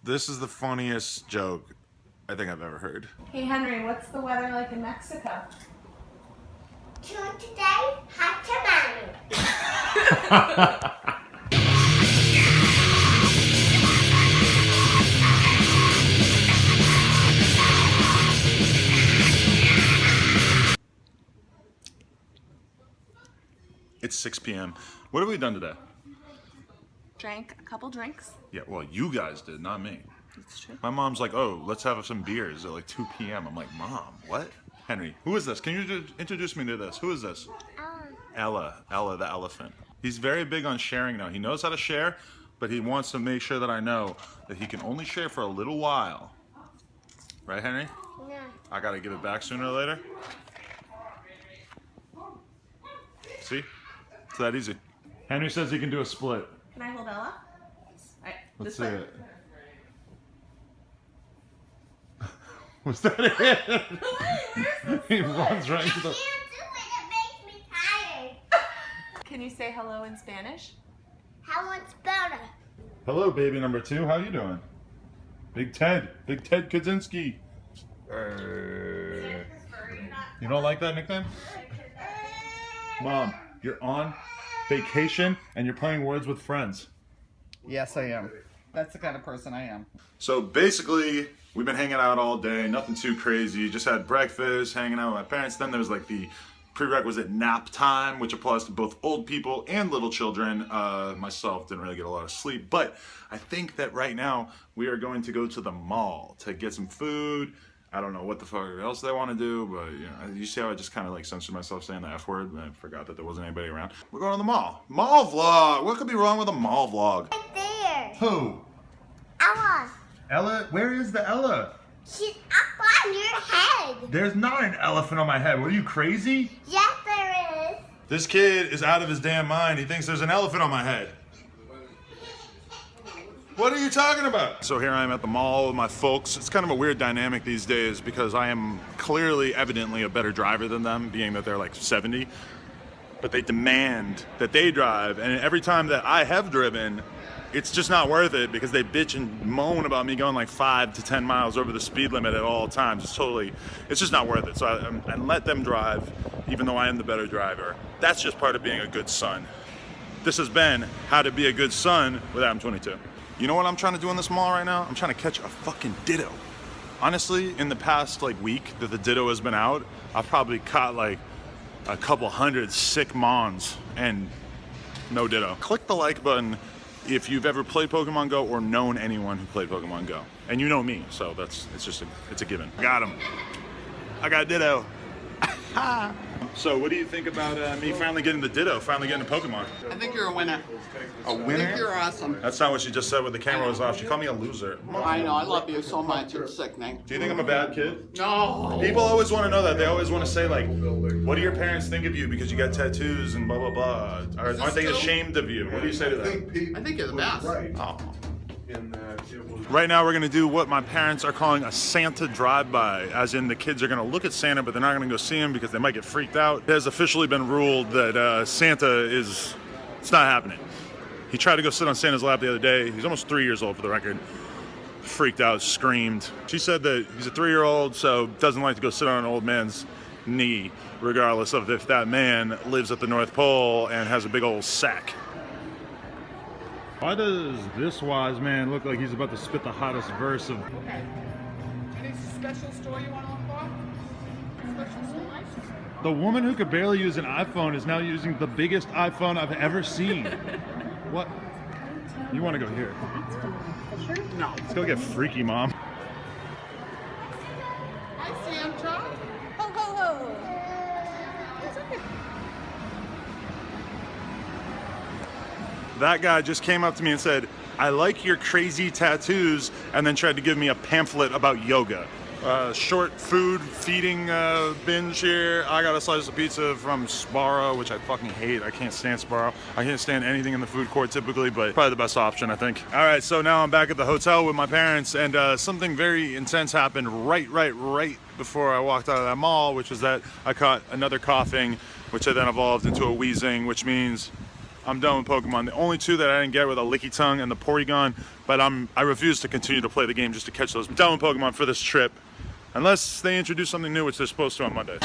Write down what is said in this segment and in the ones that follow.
This is the funniest joke I think I've ever heard. Hey Henry, what's the weather like in Mexico? Today, hot tamale. It's 6 p.m. What have we done today? Drank a couple drinks. Yeah, well, you guys did, not me. That's true. My mom's like, oh, let's have some beers at like 2 p.m. I'm like, Mom, what? Henry, who is this? Can you introduce me to this? Who is this? Ella the elephant. He's very big on sharing now. He knows how to share, but he wants to make sure that I know that he can only share for a little while. Right, Henry? Yeah. I gotta give it back sooner or later. See? It's that easy. Henry says he can do a split. Can I hold Ella? Alright, Let's this see way. it. Was that it? He runs right into the... I can't do it. It makes me tired. Can you say hello in Spanish? How much better? Hello, baby number 2. How you doing? Big Ted Kaczynski. You don't like that nickname? Mom, you're on vacation and you're playing Words with Friends. Yes, I am. That's the kind of person I am. So basically, we've been hanging out all day, nothing too crazy. Just had breakfast, hanging out with my parents. Then there was like the prerequisite nap time, which applies to both old people and little children. Myself didn't really get a lot of sleep, but I think that right now we are going to go to the mall to get some food. I don't know what the fuck else they want to do, but you know, you see how I just kind of like censored myself saying the F word? I forgot that there wasn't anybody around. We're going to the mall. Mall vlog. What could be wrong with a mall vlog? Right there. Who? Ella. Ella? Where is the Ella? She's up on your head. There's not an elephant on my head. What are you, crazy? Yes, there is. This kid is out of his damn mind. He thinks there's an elephant on my head. What are you talking about? So here I am at the mall with my folks. It's kind of a weird dynamic these days because I am clearly, evidently a better driver than them, being that they're like 70. But they demand that they drive, and every time that I have driven, it's just not worth it because they bitch and moan about me going like 5 to 10 miles over the speed limit at all times. It's just not worth it. So I let them drive, even though I am the better driver. That's just part of being a good son. This has been How to Be a Good Son with Adam 22. You know what I'm trying to do in this mall right now? I'm trying to catch a fucking ditto. Honestly, in the past like week that the ditto has been out, I've probably caught like a couple hundred sick mons and no ditto. Click the like button if you've ever played Pokemon Go or known anyone who played Pokemon Go. And you know me, so it's a given. Got him. I got ditto. So what do you think about me finally getting the ditto, finally getting a Pokemon? I think you're a winner. A I think winner? you're awesome. That's not what she just said when the camera was off. She called me a loser. I know, I love you so much. It's sickening. Do you think I'm a bad kid? No. People always want to know that. They always want to say like, what do your parents think of you because you got tattoos and blah, blah, blah. Aren't they ashamed of you? What do you say to that? I think you're the best. Oh. Right now we're going to do what my parents are calling a Santa drive-by, as in the kids are going to look at Santa, but they're not going to go see him because they might get freaked out. It has officially been ruled that Santa it's not happening. He tried to go sit on Santa's lap the other day. He's almost 3 years old for the record. Freaked out, screamed. She said that he's a 3-year-old, so doesn't like to go sit on an old man's knee, regardless of if that man lives at the North Pole and has a big old sack. Why does this wise man look like he's about to spit the hottest verse of... Okay. Any special store you want to look for? Special store? The woman who could barely use an iPhone is now using the biggest iPhone I've ever seen. What? You want to go here? No. Let's go get freaky, Mom. Hi, Santa. Ho ho ho! That guy just came up to me and said, I like your crazy tattoos, and then tried to give me a pamphlet about yoga. Short food feeding binge here. I got a slice of pizza from Sbarro, which I fucking hate. I can't stand Sbarro. I can't stand anything in the food court typically, but probably the best option, I think. All right, so now I'm back at the hotel with my parents, and something very intense happened right before I walked out of that mall, which was that I caught another coughing, which then evolved into a wheezing, which means I'm done with Pokemon. The only two that I didn't get were the Lickitung and the Porygon, but I refuse to continue to play the game just to catch those. I'm done with Pokemon for this trip, unless they introduce something new, which they're supposed to on Monday.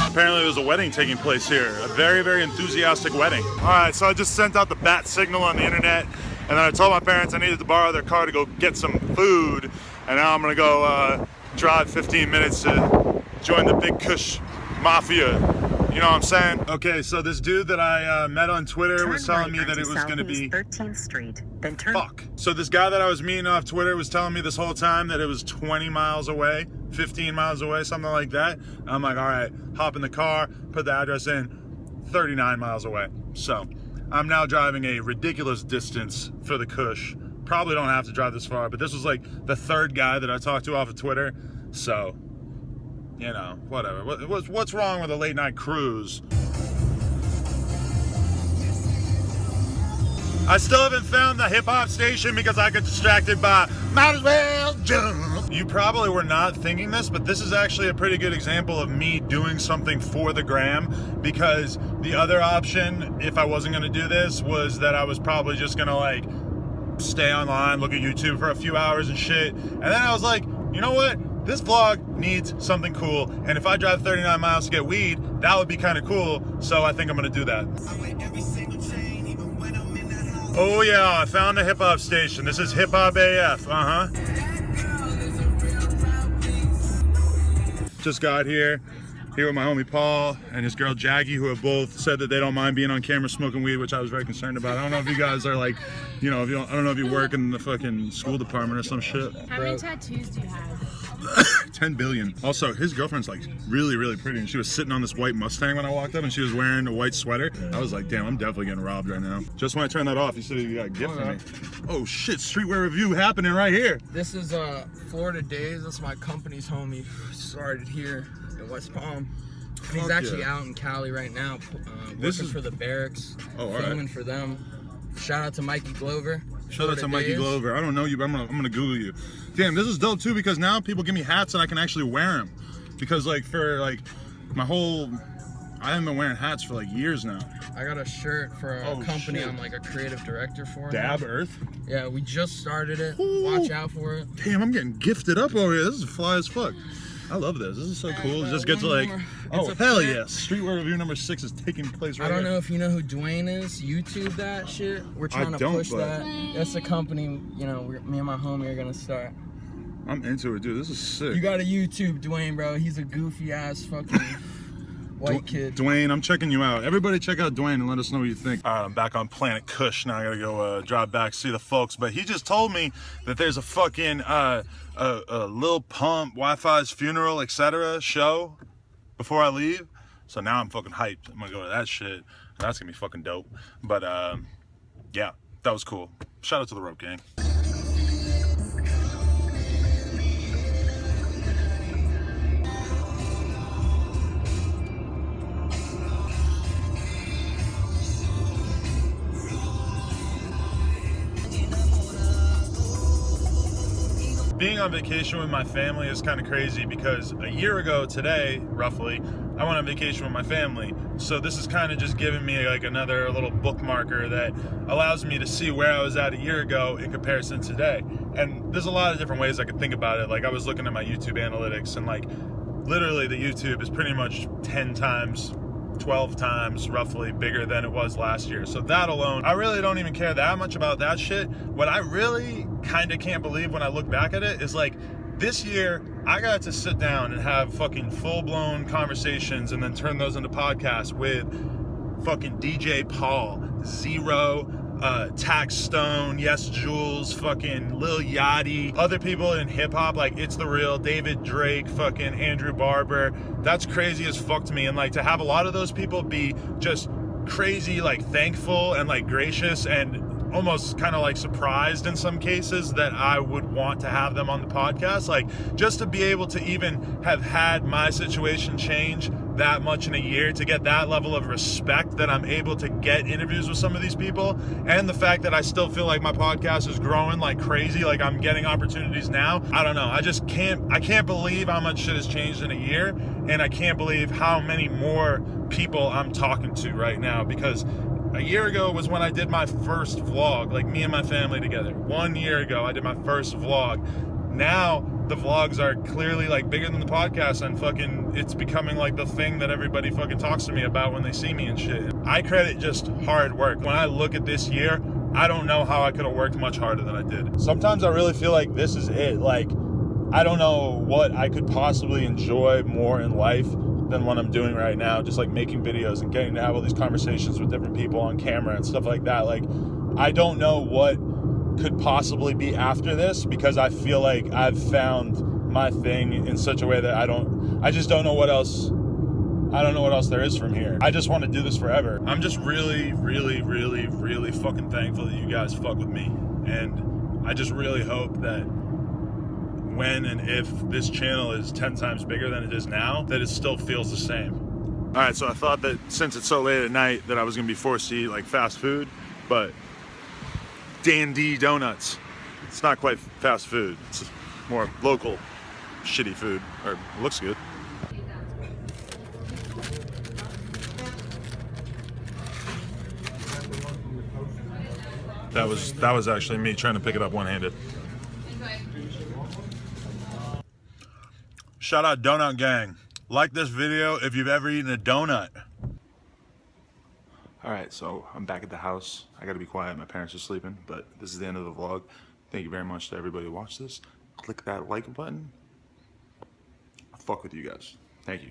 Apparently there's a wedding taking place here, a very, very enthusiastic wedding. All right, so I just sent out the bat signal on the internet, and then I told my parents I needed to borrow their car to go get some food, and now I'm gonna go drive 15 minutes to join the Big Kush Mafia. You know what I'm saying? Okay, so this dude that I met on Twitter was telling me that it was gonna be 13th Street, then turn. Fuck. So this guy that I was meeting off Twitter was telling me this whole time that it was 20 miles away, 15 miles away, something like that. I'm like, all right, hop in the car, put the address in, 39 miles away. So I'm now driving a ridiculous distance for the Kush. Probably don't have to drive this far, but this was like the third guy that I talked to off of Twitter. So, you know, whatever. What's wrong with a late night cruise? I still haven't found the hip hop station because I got distracted by might as well jump. You probably were not thinking this, but this is actually a pretty good example of me doing something for the gram, because the other option, if I wasn't gonna do this, was that I was probably just gonna like stay online, look at YouTube for a few hours and shit. And then I was like, you know what? This vlog needs something cool, and if I drive 39 miles to get weed, that would be kind of cool, so I think I'm gonna do that. Oh yeah, I found a hip-hop station. This is Hip Hop AF, Just got here with my homie Paul and his girl Jackie, who have both said that they don't mind being on camera smoking weed, which I was very concerned about. I don't know if you guys are like, you know, I don't know if you work in the fucking school department or some shit. How many tattoos do you have? 10 billion. Also, his girlfriend's like really, really pretty, and she was sitting on this white Mustang when I walked up, and she was wearing a white sweater. I was like, damn, I'm definitely getting robbed right now. Just when I turned that off, you said you got a gift for me. Oh shit, streetwear review happening right here. This is Florida Days. That's my company's homie. Started here in West Palm. And he's actually out in Cali right now, working for the Barracks, filming for them. Shout out to Mikey Glover. Shout out to Mikey Glover. I don't know you, but I'm gonna Google you. Damn, this is dope too, because now people give me hats and I can actually wear them. Because like for like my whole, I haven't been wearing hats for like years now. I got a shirt for a company. Shit. I'm like a creative director for. Dab Earth? Yeah, we just started it. Ooh. Watch out for it. Damn, I'm getting gifted up over here. This is fly as fuck. I love this. This is so cool. Just get to like, oh hell yes. Streetwear review number 6 is taking place right here. I don't know if you know who Dwayne is. YouTube that shit. We're trying to push that. That's a company, you know, me and my homie are gonna start. I'm into it, dude. This is sick. You gotta YouTube Dwayne, bro. He's a goofy ass fucking white kid. Dwayne, I'm checking you out. Everybody check out Dwayne and let us know what you think. All right, I'm back on Planet Kush. Now I gotta go drive back, see the folks. But he just told me that there's a fucking Lil Pump, Wi-Fi's funeral, etc. show before I leave. So now I'm fucking hyped. I'm gonna go to that shit. That's gonna be fucking dope. But yeah, that was cool. Shout out to the Rope Gang. Being on vacation with my family is kind of crazy, because a year ago today, roughly, I went on vacation with my family. So this is kind of just giving me like another little bookmarker that allows me to see where I was at a year ago in comparison to today. And there's a lot of different ways I could think about it. Like I was looking at my YouTube analytics, and like literally the YouTube is pretty much 10 times, 12 times roughly bigger than it was last year. So that alone, I really don't even care that much about that shit. What I really kind of can't believe when I look back at it is like this year I got to sit down and have fucking full-blown conversations and then turn those into podcasts with fucking DJ Paul, Zero, Tax Stone, Yes Jules, fucking Lil Yachty, other people in hip-hop like It's The Real, David Drake, fucking Andrew Barber. That's crazy as fuck to me. And like to have a lot of those people be just crazy like thankful and like gracious and almost kind of like surprised in some cases that I would want to have them on the podcast. Like just to be able to even have had my situation change that much in a year, to get that level of respect that I'm able to get interviews with some of these people, and the fact that I still feel like my podcast is growing like crazy, like I'm getting opportunities now. I don't know. I can't believe how much shit has changed in a year, and I can't believe how many more people I'm talking to right now, because a year ago was when I did my first vlog, like me and my family together. 1 year ago, I did my first vlog. Now, the vlogs are clearly like bigger than the podcast, and fucking it's becoming like the thing that everybody fucking talks to me about when they see me and shit. I credit just hard work. When I look at this year, I don't know how I could have worked much harder than I did. Sometimes I really feel like this is it. Like, I don't know what I could possibly enjoy more in life than what I'm doing right now. Just like making videos and getting to have all these conversations with different people on camera and stuff like that. Like, I don't know what could possibly be after this, because I feel like I've found my thing in such a way that I just don't know what else. I don't know what else there is from here. I just want to do this forever. I'm just really, really, really, really fucking thankful that you guys fuck with me. And I just really hope that when and if this channel is 10 times bigger than it is now, that it still feels the same. All right, so I thought that since it's so late at night that I was gonna be forced to eat like fast food, but Dandy Donuts, it's not quite fast food. It's more local shitty food, or it looks good. That was actually me trying to pick it up one-handed. Shout out Donut Gang. Like this video if you've ever eaten a donut. All right, so I'm back at the house. I gotta be quiet, my parents are sleeping, but this is the end of the vlog. Thank you very much to everybody who watched this. Click that like button. I fuck with you guys. Thank you.